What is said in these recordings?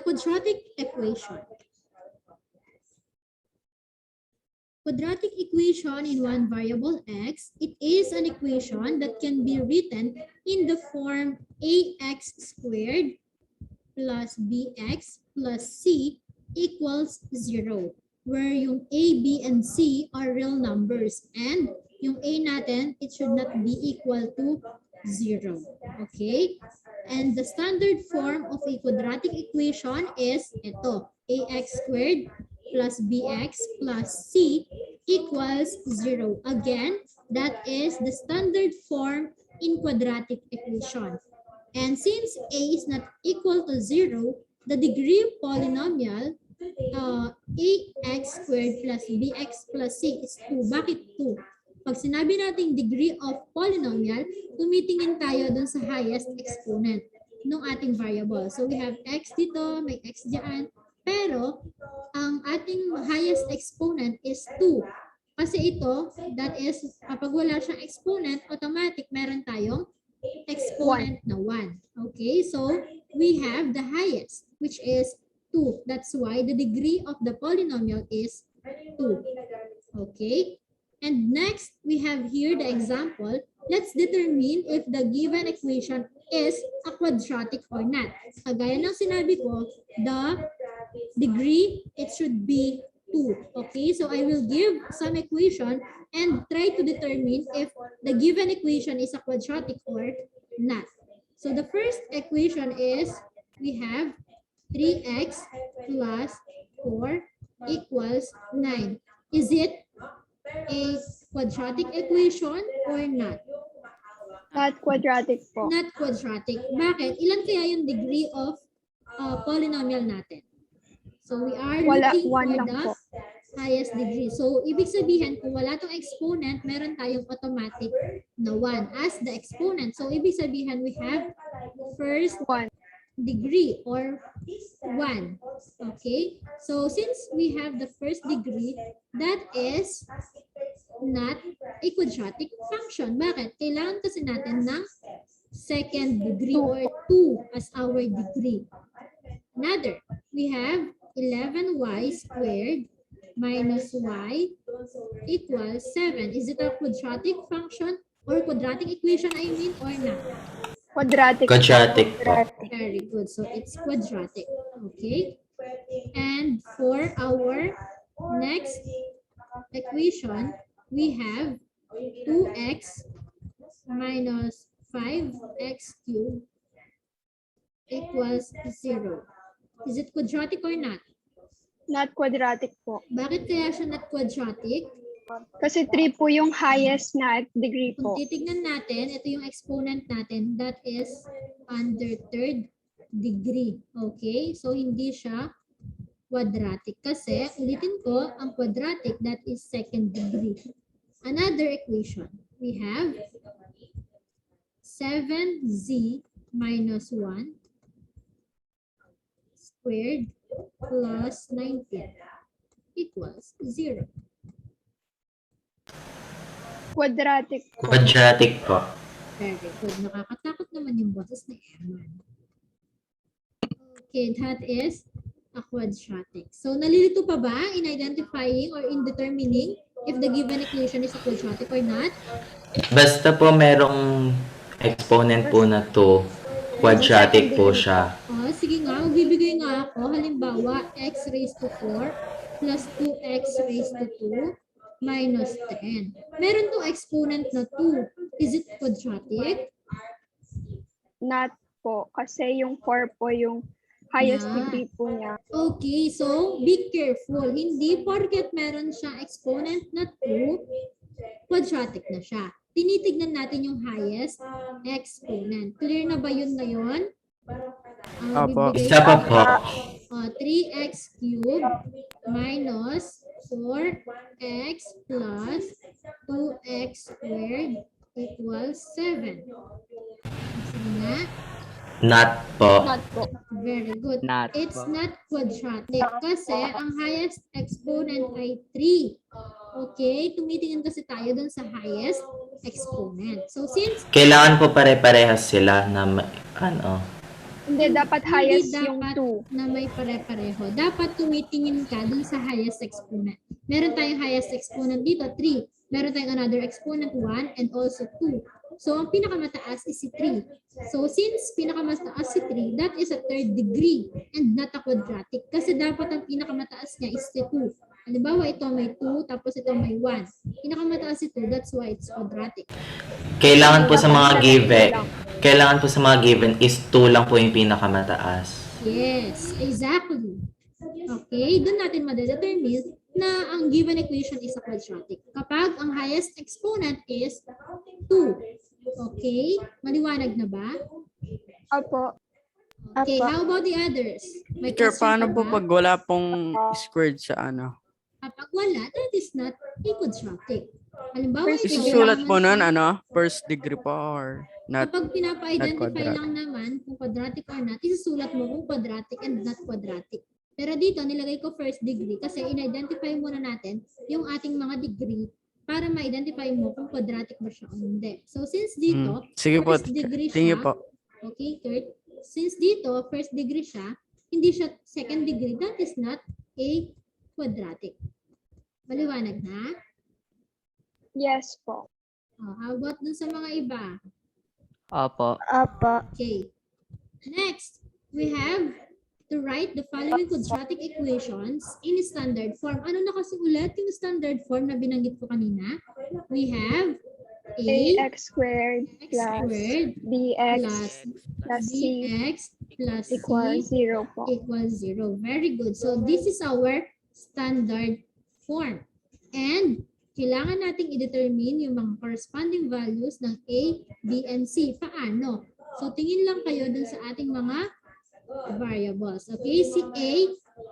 quadratic equation. Quadratic equation in one variable x, it is an equation that can be written in the form ax squared plus bx plus c equals 0, where yung a, b, and c are real numbers, and yung a natin, it should not be equal to 0. Okay? And the standard form of a quadratic equation is ito, ax squared plus bx plus c equals 0. Again, that is the standard form in quadratic equation. And since a is not equal to 0, the degree of polynomial ax squared plus bx plus c is 2. Bakit 2? Pag sinabi natin degree of polynomial, tumitingin tayo dun sa highest exponent ng ating variable. So we have x dito, may x dyan, pero ang ating highest exponent is 2. Kasi ito, that is, kapag wala siyang exponent, automatic meron tayong exponent na 1. Okay, so we have the highest, which is 2. That's why the degree of the polynomial is 2. Okay, and next, we have here the example. Let's determine if the given equation is a quadratic or not. Kagaya ng sinabi ko, the degree, it should be 2. Okay, so I will give some equation and try to determine if the given equation is a quadratic or not. So the first equation is, we have 3x plus 4 equals 9. Is it a quadratic equation or not? Not quadratic po. Not quadratic. Bakit? Ilan kaya yung degree of polynomial natin? So we are looking for the highest degree. So ibig sabihin, kung wala tong exponent, meron tayong automatic na 1 as the exponent. So ibig sabihin, we have first 1. degree or 1. Okay? So since we have the first degree, that is not a quadratic function. Bakit? Kailangan kasi natin ng second degree or 2 as our degree. Another, we have 11y squared minus y equals 7. Is it a quadratic function or quadratic equation, I mean, or not? Quadratic. Quadratic. Very good. So it's quadratic. Okay. And for our next equation, we have 2x minus 5x cubed equals 0. Is it quadratic or not? Not quadratic po. Bakit kaya siya not quadratic? Kasi 3 po yung highest na degree Kung po. titignan natin, ito yung exponent natin, that is under third degree. Okay? So, hindi siya quadratic. Kasi, ulitin ko, ang quadratic, that is second degree. Another equation. We have 7z minus 1 squared plus 19 equals 0. Quadratic po. Quadratic po. Very good. Nakakatakot naman yung boses ni Eman. Okay, that is a quadratic. So, nalilito pa ba in identifying or in determining if the given equation is a quadratic or not? Basta po merong exponent po na 2, quadratic po siya. Oh, sige nga, magbibigay nga ako. Halimbawa, x raised to 4 plus 2x raised to 2 minus 10. Meron tong exponent na 2. Is it quadratic? Not po. Kasi yung 4 po yung highest Yeah. degree po niya. Okay, so be careful. Hindi porket meron siyang exponent na 2, quadratic na siya. Tinitignan natin yung highest exponent. Clear na ba yun ngayon? Opo. Isa pa po. 3x cubed minus 4x plus 2x squared equals 7. Sige nga. Not po. Not po. Very good. Not It's po. not quadratic kasi ang highest exponent ay 3. Okay? Tumitingin kasi tayo dun sa highest exponent. So since Kailangan po pare-parehas sila na Hindi, dapat highest yung dapat 2. na may pare-pareho. Dapat tumitingin ka dun sa highest exponent. Meron tayong highest exponent dito, 3. Meron tayong another exponent, 1, and also 2. So, ang pinakamataas is si 3. So, since pinakamataas si 3, that is a third degree and not a quadratic. Kasi dapat ang pinakamataas niya is si 2. Halimbawa, ito may 2, tapos ito may 1. Pinakamataas si 2, that's why it's quadratic. Kailangan po sa mga Dapat given, lang. kailangan po sa mga given is 2 lang po yung pinakamataas. Yes, exactly. Okay, doon natin madedetermine na ang given equation is a quadratic. Kapag ang highest exponent is 2. Okay, maliwanag na ba? Opo. Okay, Apo. how about the others? May Teacher, question paano pa po ba? pag wala pong squared sa ano? Kapag wala, that is not a quadratic. Halimbawa, First ito, degree. Isusulat wala po man nun, siya- ano? First degree po or not? Kapag pinapa-identify quadratic. lang naman kung quadratic or not, isusulat mo kung quadratic and not quadratic. Pero dito, nilagay ko first degree kasi in-identify muna natin yung ating mga degree para ma-identify mo kung quadratic ba siya o hindi. So, since dito, Sige po, first teacher. degree Thank you siya, po. okay, Kurt? Since dito, first degree siya, hindi siya second degree, that is not a quadratic. Maliwanag na? Yes po. Oh, how about dun sa mga iba? Opo. Apo. Okay. Next, we have to write the following quadratic equations in standard form. Ano na kasi ulit yung standard form na binanggit ko kanina? We have ax squared x plus squared bx plus c bx plus equals c 0 po. equals 0. Very good. So this is our standard form. And kailangan nating i-determine yung mga corresponding values ng A, B, and C. Paano? So tingin lang kayo dun sa ating mga variables. Okay, si A,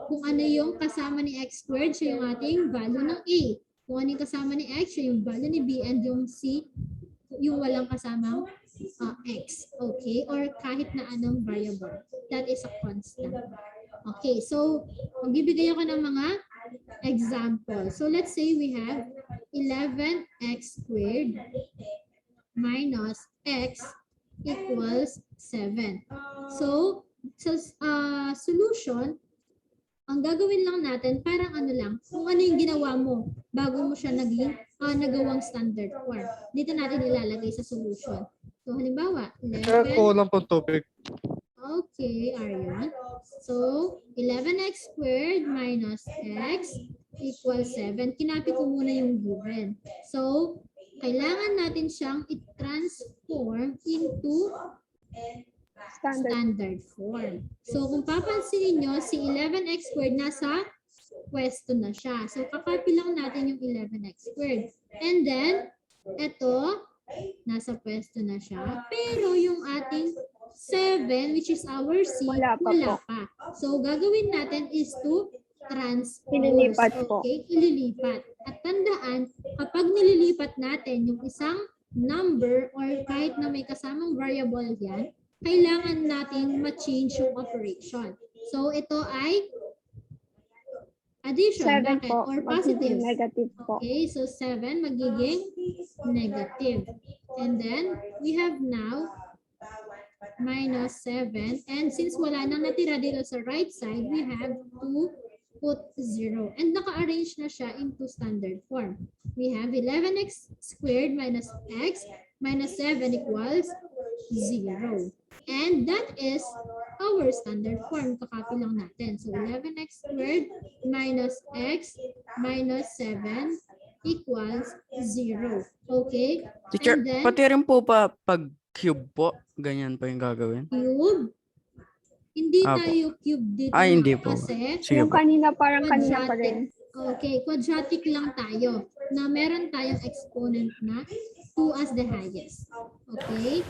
kung ano yung kasama ni x squared, siya yung ating value ng A. Kung ano yung kasama ni x, siya yung value ni B, and yung C, yung walang kasamang x. Okay, or kahit na anong variable. That is a constant. Okay, so magbibigay ako ng mga example. So let's say we have 11x squared minus x equals 7. So, solution, ang gagawin lang natin, parang ano lang, kung ano yung ginawa mo bago mo siya nagawang standard form. Dito natin ilalagay sa solution. So, halimbawa, 11. Kulang po topic. Okay, Aryan. So, 11x squared minus x equals 7. Kinapit ko muna yung given. So, kailangan natin siyang i-transform into standard form. So, kung papansinin nyo, si 11x squared nasa pwesto na siya. So, kakopy lang natin yung 11x squared. And then, ito, nasa pwesto na siya. Pero yung ating 7, which is our C, Wala pa. So, gagawin natin is to transpose. Ililipat po. Okay, ililipat. At tandaan, kapag nililipat natin yung isang number or kahit na may kasamang variable yan, kailangan natin ma-change yung operation. So, ito ay addition. 7 Bakit? po. Or positive. Magiging negative po. Okay, so 7 magiging negative. And then, we have now minus 7. And since wala nang natira dito sa right side, we have to put 0. And naka-arrange na siya into standard form. We have 11x squared minus x minus 7 equals 0. And that is our standard form. Kakopy lang natin. So 11x squared minus x minus 7 equals 0. Okay? Teacher, And then, pati rin po pa pag cube po, ganyan po yung gagawin. cube. Hindi Apo. tayo cube dito. Ay, hindi na po. Kasi Sige Yung po. kanina parang kanina pa rin. okay, quadratic lang tayo na meron tayong exponent na 2 as the highest. Okay?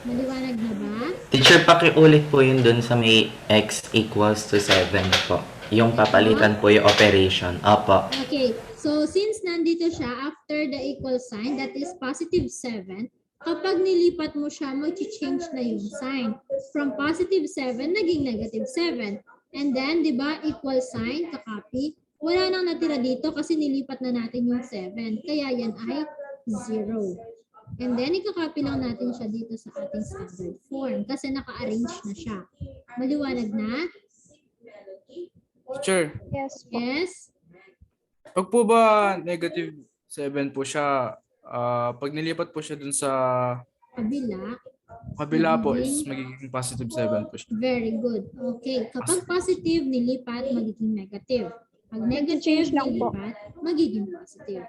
Maliwanag na ba? Teacher, pakiulit po yun dun sa may x equals to 7 po. Yung papalitan po yung operation. Opo. Okay, so since nandito siya after the equal sign, that is positive 7, kapag nilipat mo siya, mag-change na yung sign. From positive 7, naging negative 7. And then, di ba, equal sign, kakopy. Wala nang natira dito kasi nilipat na natin yung 7. Kaya yan ay 0. And then, ikakopy lang natin siya dito sa ating standard form kasi naka-arrange na siya. Maliwanag na? Teacher, Yes po. Yes? pag po ba -7 po siya, pag nilipat po siya dun sa Kabila. kabila po is magiging +7 po siya. Very good. Okay. Kapag positive, nilipat, magiging negative. Pag negative, Change lang po. nilipat, magiging positive.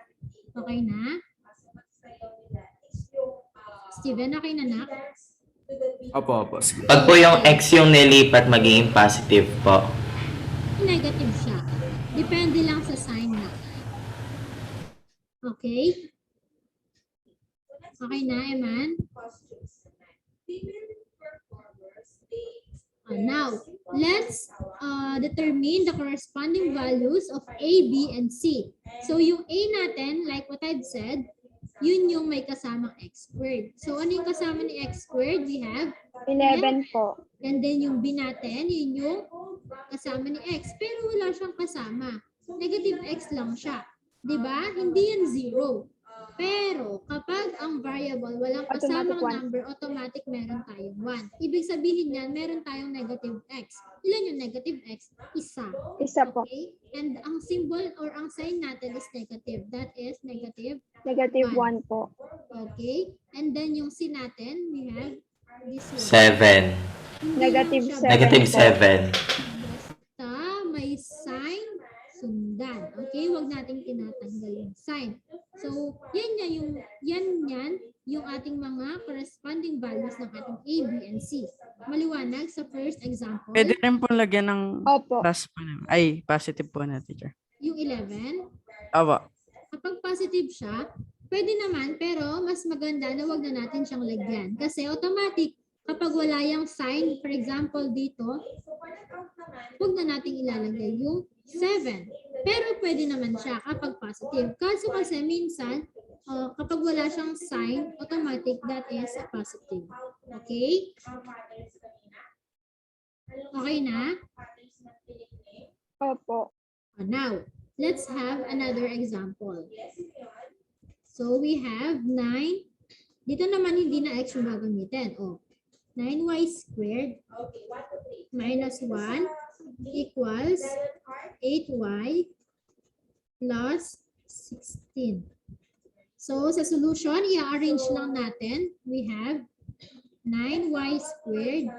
Okay na? Steven, okay na, nak? Opo. Sige. Pag po yung x yung nilipat, magiging positive po. Negative siya. Depende lang sa sign na. Okay? Okay na, Eman? Now, let's determine the corresponding values of A, B, and C. So, yung A natin, like what I've said, yun yung may kasamang x squared. So, ano yung kasama ni x squared? We have 11 po. And then yung B natin, yun yung kasama ni x. Pero wala siyang kasama. Negative x lang siya. Diba? Hindi yan 0. Pero kapag ang variable walang kasamang Automatic one. number, automatic meron tayong 1. Ibig sabihin yan, meron tayong negative x. Ilan yung negative x? Isa. Isa po. Okay? And ang symbol or ang sign natin is negative. That is negative. Negative One. 1 po. Okay? And then yung C natin, we have this one. 7. Hindi Negative lang siya Negative po. 7. Basta may sign, sundan. Okay? Huwag nating tinatanggal yung sign. So, yan yung ating mga corresponding values ng ating A, B, and C. Maliwanag sa first example, Pwede rin po lagyan ng Opo. plus po na. Ay, positive po na, teacher. yung 11, Opo. kapag positive siya, pwede naman, pero mas maganda na wag na natin siyang lagyan. Kasi automatic, kapag wala yung sign, for example dito, wag na nating ilalagay yung 7. Pero pwede naman siya kapag positive. Kaso kasi minsan, kapag wala siyang sign, automatic, that is a positive. Okay? Okay na? Opo. Now, let's have another example. So, we have 9. Dito naman hindi na x yung gagamitin. 9y squared minus 1 equals 8y plus 16. So, sa solution, i-arrange lang natin. We have 9y squared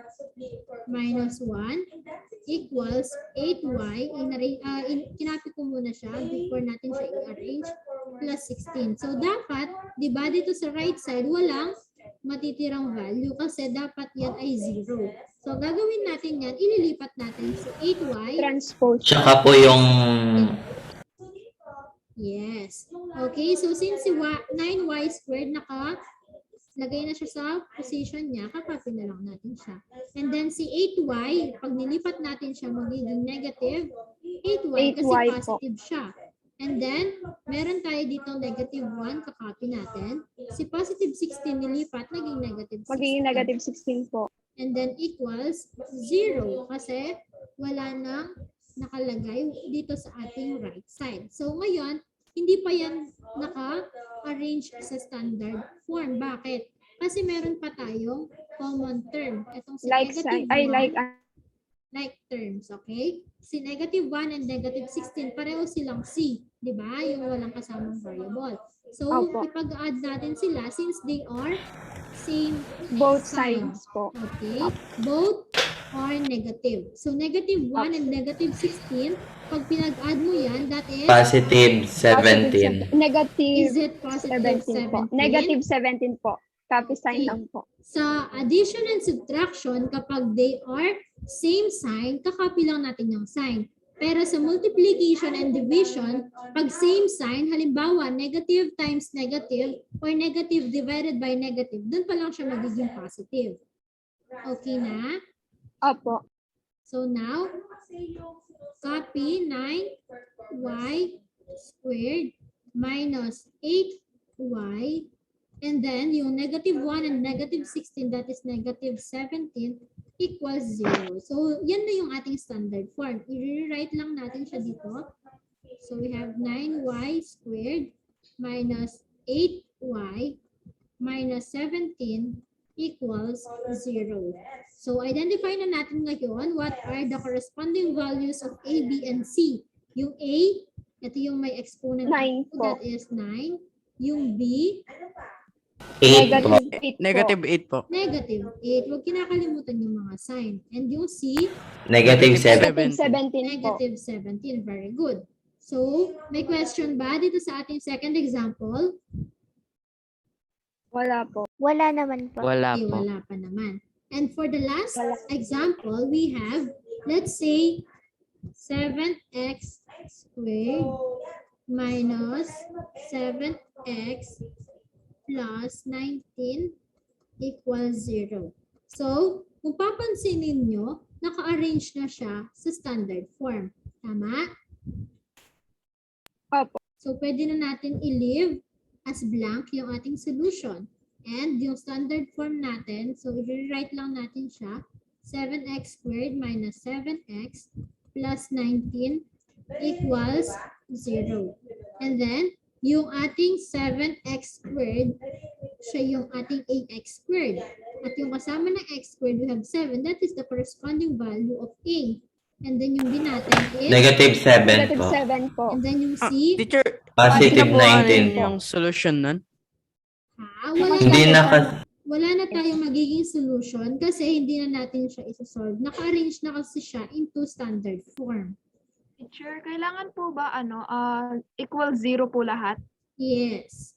minus 1 equals 8y. Kinapi ko muna siya before natin siya i-arrange plus 16. So, dapat, di ba dito sa right side, walang matitirang value kasi dapat yan ay 0. So, gagawin natin yan, ililipat natin si 8y. Transpose. Tsaka po yung Yes. Okay, so since si 9y squared lagay na siya sa position niya, kakopy na lang natin siya. And then si 8y, pag nilipat natin siya, magiging negative 8y kasi 8y po. positive siya. And then, meron tayo dito negative 1, kakopy natin. Si positive 16 nilipat, naging negative 16. Magiging negative 16 po. And then equals 0 kasi wala nang nakalagay dito sa ating right side. So ngayon, hindi pa yan naka-arrange sa standard form. Bakit? Kasi meron pa tayong common term. Itong si Like negative sign. Ay, 1, like like terms, okay? Si negative 1 and negative 16, pareho silang C, di ba? Yung walang kasamang variable. So, Opo. ipag-add natin sila since they are same both sign. sides po. Okay? Both are negative. So, negative 1 and negative 16, pag pinag-add mo yan, that is, positive 17. Negative is it positive 17 po. 17? Negative 17 po. Copy sign Okay. lang po. Sa addition and subtraction, kapag they are same sign, kakopy lang natin yung sign. Pero sa multiplication and division, pag same sign, halimbawa, negative times negative or negative divided by negative, dun pa lang siya magiging positive. Okay na? Opo. So now, copy 9y squared minus 8y. And then, yung negative 1 and negative 16, that is negative 17, equals 0. So, yan na yung ating standard form. I-rewrite lang natin siya dito. So, we have 9y squared minus 8y minus 17 equals 0. So, identify na natin ngayon what are the corresponding values of A, B, and C. Yung A, ito yung may exponent 9 2, po. that is 9. Yung B, 8 po. Negative 8 po. Negative 8 po. negative 8. Huwag kinakalimutan yung mga sign. And yung C, Negative 7. Negative 17 po. negative 17. Very good. So, may question ba dito sa ating second example? Wala po. Wala naman po. Wala Okay, po. wala pa naman. And for the last example, we have, let's say, 7x squared minus 7x plus 19 equals 0. So, kung papansinin nyo, naka-arrange na siya sa standard form. Tama? Opo. So, pwede na natin i-leave as blank yung ating solution. And yung standard form natin, so i-rewrite lang natin siya, 7x squared minus 7x plus 19 equals 0. And then, yung ating 7x squared, siya yung ating 8x squared. At yung kasama ng x squared, we have 7. That is the corresponding value of A. And then yung B natin is, Negative 7 Negative po. 7 po. and then yung Ah, C, teacher, Positive ano po ano 19 po. yung solution nun? wala Hindi na, na wala na tayong magiging solution kasi hindi na natin siya isa-solve. Naka-arrange na kasi siya into standard form. Teacher, kailangan po ba equal 0 po lahat? Yes.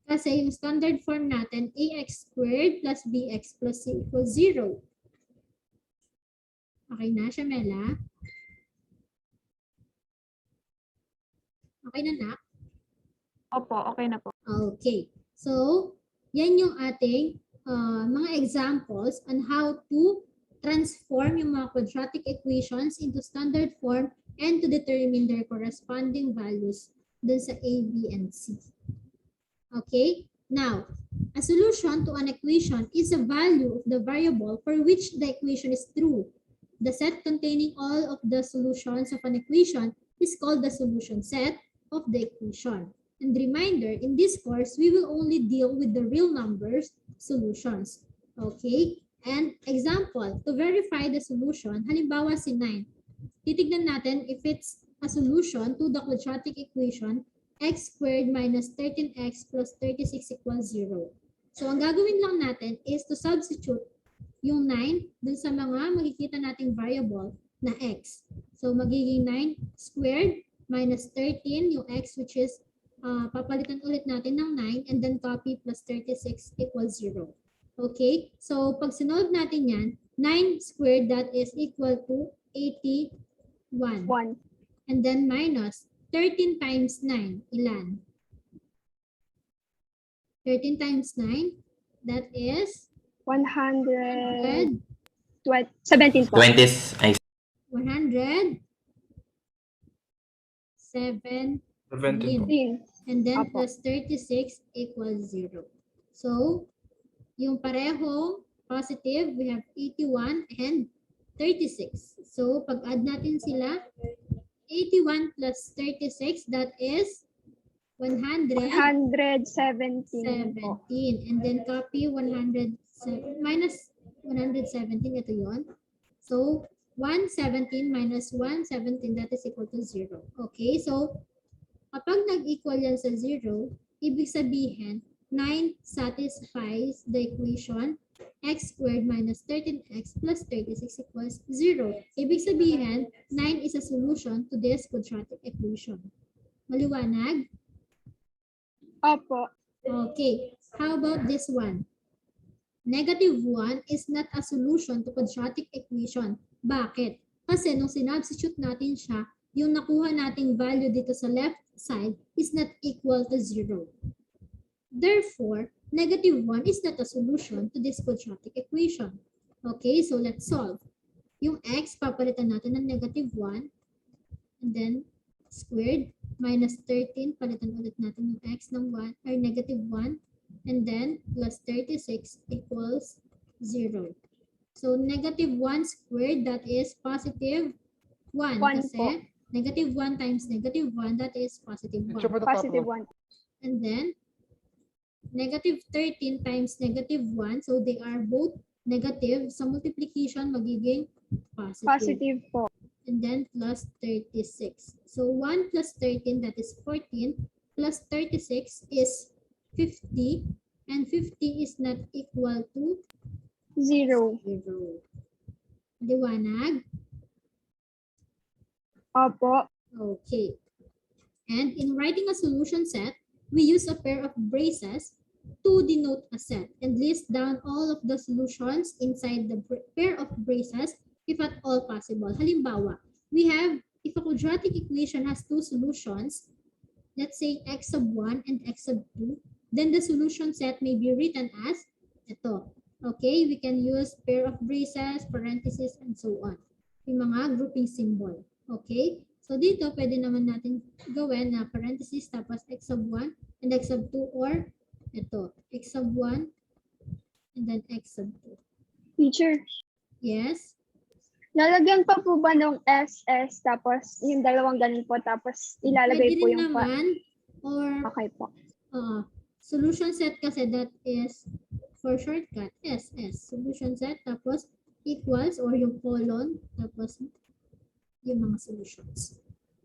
Kasi yung standard form natin, ax squared plus bx plus c equals 0. Okay na, Shamela? Okay na, Nak? Opo, okay na po. Okay. So, yan yung ating mga examples on how to transform yung mga quadratic equations into standard form and to determine their corresponding values dun sa A, B, and C. Okay? Now, a solution to an equation is a value of the variable for which the equation is true. The set containing all of the solutions of an equation is called the solution set of the equation. And reminder, in this course, we will only deal with the real numbers solutions. Okay? And example, to verify the solution, halimbawa si 9. Titignan natin if it's a solution to the quadratic equation x squared minus 13x plus 36 equals 0. So, ang gagawin lang natin is to substitute yung 9 dun sa mga makikita nating variable na x. So, magiging 9 squared minus 13, yung x which is papalitan ulit natin ng 9 and then copy plus 36 equals 0. Okay? So, pag sinolve natin yan, 9 squared that is equal to 81. 1. And then minus 13 times 9, ilan? 13 times 9, that is 117 po. 20. Ay, 107. 17 po. 15. And then Apo. plus 36 equals 0. So, yung parehong positive, we have 81 and 36. So, pag-add natin sila, 81 plus 36, that is 117. 117 po. And then copy 107, minus 117, ito yon. So, 117 minus 117, that is equal to 0. Okay, so, kapag nag-equal yan sa 0, ibig sabihin, 9 satisfies the equation x squared minus 13x plus 36 equals 0. Ibig sabihin, 9 is a solution to this quadratic equation. Maliwanag? Opo. Okay. How about this one? Negative 1 is not a solution to quadratic equation. Bakit? Kasi nung sinubstitute natin siya, yung nakuha nating value dito sa left side is not equal to 0. Therefore, negative 1 is not a solution to this quadratic equation. Okay, so let's solve. Yung x, papalitan natin ng negative 1. And then, squared minus 13, palitan ulit natin yung x ng 1, or negative 1. And then, plus 36 equals 0. So, negative 1 squared, that is positive 1. 1 Kasi, po. negative 1 times negative 1, that is positive 1. Positive 1. And then, Negative 13 times negative 1. So they are both negative. Sa multiplication, magiging positive. Positive po. And then plus 36. So 1 plus 13, that is 14, plus 36 is 50, and 50 is not equal to 0. 0. Liwanag? Opo. Okay. And in writing a solution set, we use a pair of braces to denote a set and list down all of the solutions inside the pair of braces if at all possible. Halimbawa, we have, if a quadratic equation has two solutions, let's say x sub 1 and x sub 2, then the solution set may be written as ito. Okay, we can use pair of braces, parentheses, and so on. Yung mga grouping symbol. Okay, so dito pwede naman natin gawin na parentheses tapos x sub 1 and x sub 2, or ito, x sub 1 and then x sub 2. Teacher, Yes? lalagyan pa po ba ng SS tapos yung dalawang ganun po tapos ilalagay Pwede po rin yung naman, or Okay po. solution set kasi that is for shortcut, SS. Solution set tapos equals or yung colon tapos yung mga solutions.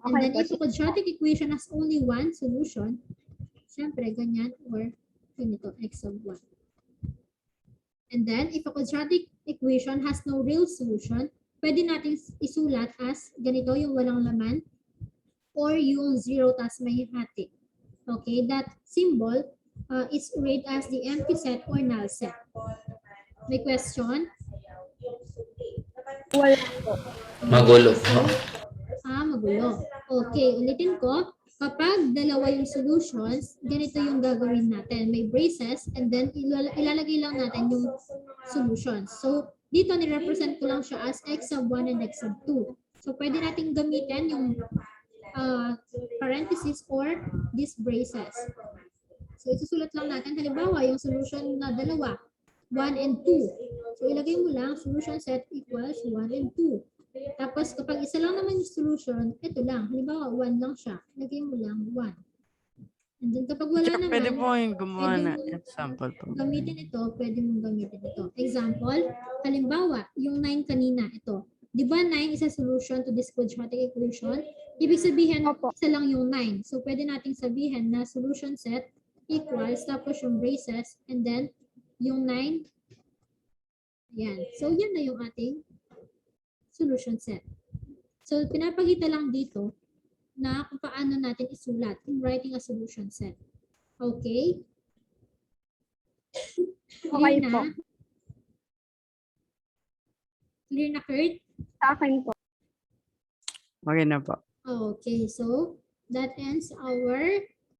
And Okay then po. if a quadratic equation has only one solution, syempre ganyan, or ganito, x sub 1. And then if a quadratic equation has no real solution, pwede natin isulat as ganito, yung walang laman, or yung 0 tas may hati. Okay, that symbol is read as the empty set or null set. May question? Wala po. Magulo po. Magulo. Okay, ulitin ko. Kapag dalawa yung solutions, ganito yung gagawin natin. May braces, and then ilalagay lang natin yung solutions. So, dito ni-represent ko lang siya as x sub 1 and x sub 2. So, pwede natin gamitin yung parentheses or these braces. So, isusulat lang natin. Halimbawa, yung solution na dalawa, 1 and 2. So, ilagay mo lang, solution set equals 1 and 2. Tapos, kapag isa lang naman yung solution, ito lang. Halimbawa, 1 lang siya. Ilagay mo lang 1. And then, kapag wala Teacher, naman, pwede po yung gumawa pwede na mong example po. gamitin ito, pwede mong gamitin ito. Example, halimbawa, yung 9 kanina, ito. Di ba 9 is a solution to this quadratic equation? Ibig sabihin, Opo. isa lang yung 9. So, pwede nating sabihin na solution set equals, tapos yung braces, and then yung 9. Yan. So, yan na yung ating solution set. So, pinapakita lang dito na kung paano natin isulat in writing a solution set. Okay? Okay Clear po. na? Clear na, Kurt? Sa akin po. Okay na po. Okay, so that ends our